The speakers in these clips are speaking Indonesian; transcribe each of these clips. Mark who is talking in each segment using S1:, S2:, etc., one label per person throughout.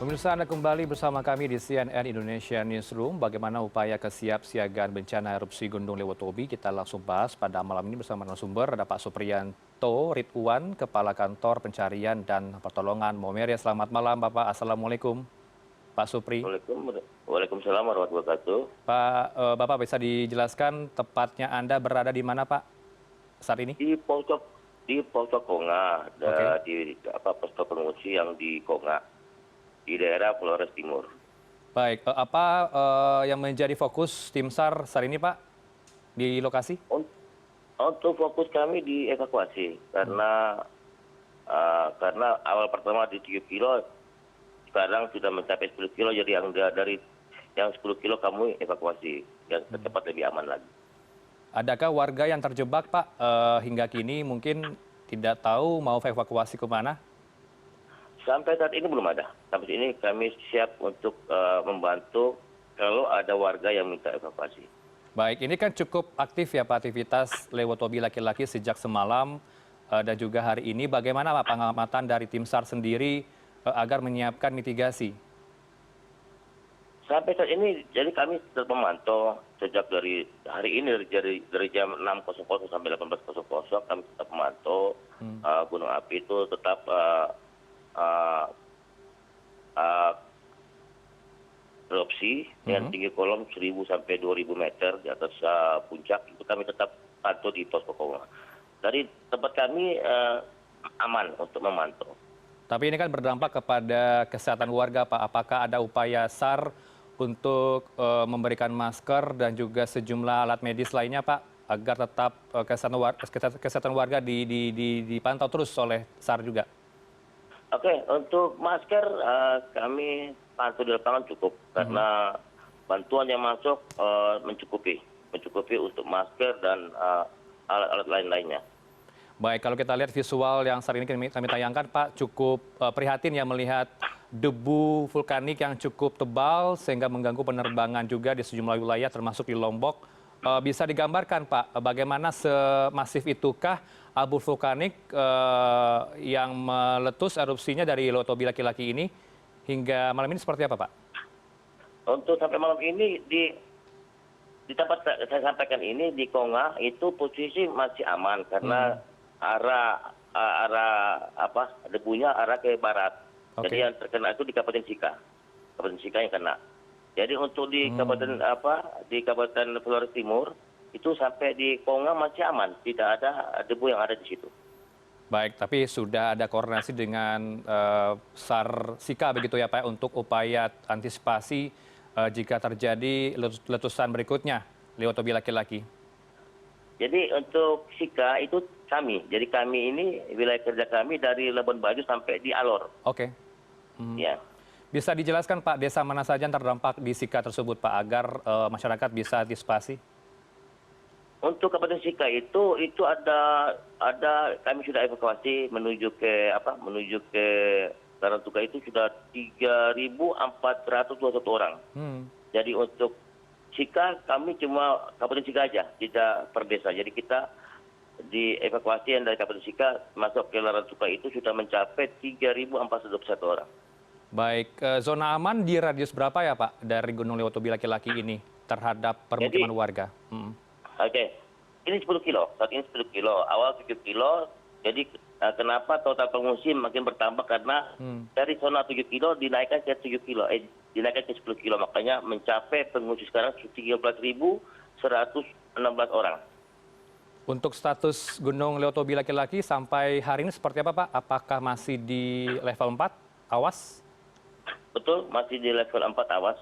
S1: Pemirsa, Anda kembali bersama kami di CNN Indonesia Newsroom. Bagaimana upaya kesiapsiagaan bencana erupsi Gunung Lewotobi? Kita langsung bahas pada malam ini bersama narasumber. Ada Pak Supriyanto Ridwan, Kepala Kantor Pencarian dan Pertolongan Maumere. Selamat malam, Bapak. Assalamualaikum, Pak Supri.
S2: Waalaikumsalam warahmatullahi wabarakatuh.
S1: Bapak bisa dijelaskan tepatnya Anda berada di mana, Pak, saat ini?
S2: Di Pojok Konga,
S1: Oke.
S2: di posko pengungsi yang di Konga, di daerah Flores Timur.
S1: Baik, apa yang menjadi fokus tim SAR saat ini, Pak, di lokasi?
S2: Untuk fokus kami di evakuasi karena awal pertama di 7 kilo, sekarang sudah mencapai 10 kilo, jadi dari yang 10 kilo kami evakuasi yang tempat lebih aman lagi.
S1: Adakah warga yang terjebak, Pak, hingga kini mungkin tidak tahu mau evakuasi ke mana?
S2: Sampai saat ini belum ada. Sampai ini kami siap untuk membantu kalau ada warga yang minta evakuasi.
S1: Baik, ini kan cukup aktif ya Pak aktivitas Lewotobi laki-laki sejak semalam dan juga hari ini. Bagaimana Pak pengamatan dari tim SAR sendiri agar menyiapkan mitigasi?
S2: Sampai saat ini, jadi kami tetap memantau sejak dari hari ini dari jam 6.00 sampai 18.00 kami tetap memantau gunung api itu tetap erupsi dengan tinggi kolom 1.000 sampai 2.000 meter di atas puncak. Itu kami tetap pantau di posko Konga. Dari tempat kami aman untuk memantau.
S1: Tapi ini kan berdampak kepada kesehatan warga Pak. Apakah ada upaya SAR untuk memberikan masker dan juga sejumlah alat medis lainnya Pak agar tetap kesehatan warga dipantau terus oleh SAR juga?
S2: Oke, untuk masker kami pantau di lapangan cukup karena bantuan yang masuk mencukupi untuk masker dan alat-alat lain-lainnya.
S1: Baik, kalau kita lihat visual yang saat ini kami tayangkan, Pak, cukup prihatin ya melihat debu vulkanik yang cukup tebal sehingga mengganggu penerbangan juga di sejumlah wilayah termasuk di Lombok. Bisa digambarkan, Pak, bagaimana semasif itukah abu vulkanik yang meletus erupsinya dari Lewotobi laki-laki ini hingga malam ini seperti apa, Pak?
S2: Untuk sampai malam ini di tempat saya sampaikan ini di Konga itu posisi masih aman karena arah debunya arah ke barat. Jadi yang terkena itu di Kabupaten Sika yang kena. Jadi untuk di Kabupaten Flores Timur itu sampai di Konga masih aman, tidak ada debu yang ada di situ.
S1: Baik, tapi sudah ada koordinasi dengan SAR Sika begitu ya Pak untuk upaya antisipasi jika terjadi letusan berikutnya Lewotobi laki-laki.
S2: Jadi untuk Sika itu jadi kami ini wilayah kerja kami dari Labuan Bajo sampai di Alor.
S1: Oke.
S2: Ya.
S1: Bisa dijelaskan Pak desa mana saja yang terdampak di Sika tersebut Pak agar masyarakat bisa antisipasi?
S2: Untuk Kabupaten Sika itu ada kami sudah evakuasi menuju ke Larantuka itu sudah 3.421 orang. Jadi untuk Sika kami cuma Kabupaten Sika aja, tidak per desa. Jadi kita di evakuasi yang dari Kabupaten Sika masuk ke Larantuka itu sudah mencapai 3.421 orang.
S1: Baik, zona aman di radius berapa ya Pak dari Gunung Lewotobi laki-laki ini terhadap permukiman warga?
S2: Oke, ini 10 kilo, saat ini 10 kilo, awal 7 kilo, jadi kenapa total pengungsi makin bertambah karena dari zona 7 kilo dinaikkan ke 7 kilo, dinaikkan ke 10 kilo, makanya mencapai pengungsi sekarang 13.116 orang.
S1: Untuk status Gunung Lewotobi laki-laki sampai hari ini seperti apa Pak? Apakah masih di level 4, awas?
S2: Betul, masih di level 4 awas.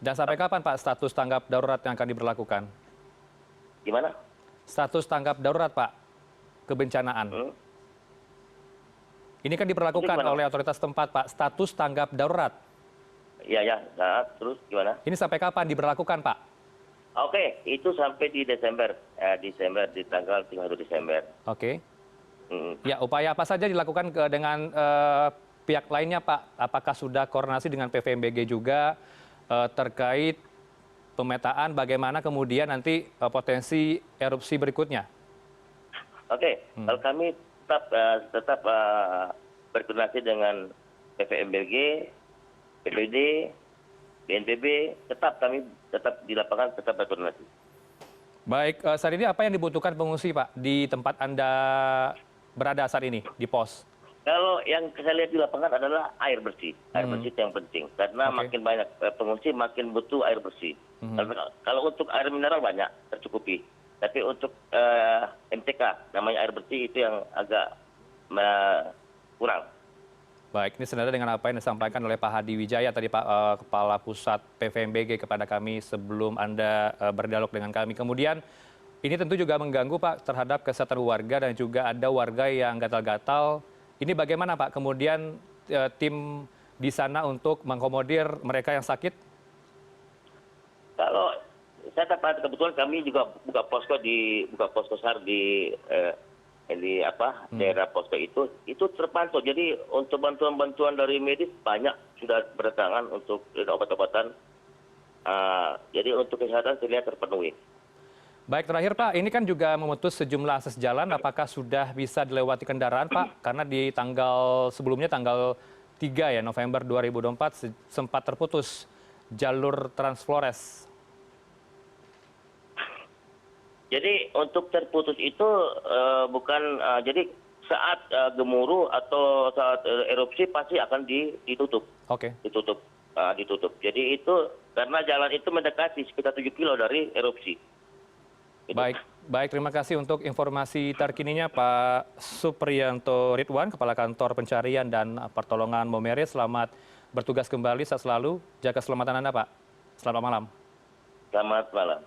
S1: Dan sampai kapan Pak status tanggap darurat yang akan diberlakukan?
S2: Gimana?
S1: Status tanggap darurat Pak, kebencanaan. Ini kan diberlakukan oleh otoritas tempat Pak, status tanggap darurat.
S2: Iya, nah, terus gimana?
S1: Ini sampai kapan diberlakukan Pak?
S2: Oke, itu sampai di Desember, di tanggal 31 Desember.
S1: Oke. Ya, upaya apa saja dilakukan dengan pihak lainnya Pak? Apakah sudah koordinasi dengan PVMBG juga terkait pemetaan bagaimana kemudian nanti potensi erupsi berikutnya?
S2: Oke, kalau kami tetap berkoordinasi dengan PVMBG PPD, BNPB, kami tetap di lapangan tetap berkoordinasi.
S1: Baik, saat ini apa yang dibutuhkan pengungsi, Pak, di tempat Anda berada saat ini, di pos?
S2: Kalau yang saya lihat di lapangan adalah air bersih. Air bersih itu yang penting. Karena makin banyak pengungsi, makin butuh air bersih. Kalau untuk air mineral banyak, tercukupi. Tapi untuk MTK, namanya air bersih, itu yang agak kurang.
S1: Baik, ini senada dengan apa yang disampaikan oleh Pak Hadi Wijaya tadi, Pak Kepala Pusat PVMBG kepada kami sebelum Anda berdialog dengan kami. Kemudian ini tentu juga mengganggu, Pak, terhadap kesehatan warga dan juga ada warga yang gatal-gatal. Ini bagaimana, Pak, kemudian tim di sana untuk mengakomodir mereka yang sakit?
S2: Kalau saya katakan kebetulan kami juga buka posko SAR di daerah posko itu terpantau. Jadi untuk bantuan-bantuan dari medis banyak sudah berdatangan untuk obat-obatan. Jadi untuk kesehatan terlihat terpenuhi.
S1: Baik, terakhir Pak, ini kan juga memutus sejumlah akses jalan. Apakah sudah bisa dilewati kendaraan, Pak? Karena di sebelumnya tanggal 3 ya November 2024 sempat terputus jalur Transflores.
S2: Jadi untuk terputus itu bukan jadi saat gemuruh atau saat erupsi pasti akan ditutup.
S1: Oke.
S2: Ditutup. Jadi itu karena jalan itu mendekati sekitar 7 kilo dari erupsi.
S1: Baik, terima kasih untuk informasi terkininya Pak Supriyanto Ridwan, Kepala Kantor Pencarian dan Pertolongan Maumere. Selamat bertugas kembali, sehat selalu. Jaga keselamatan Anda, Pak. Selamat malam.
S2: Selamat malam.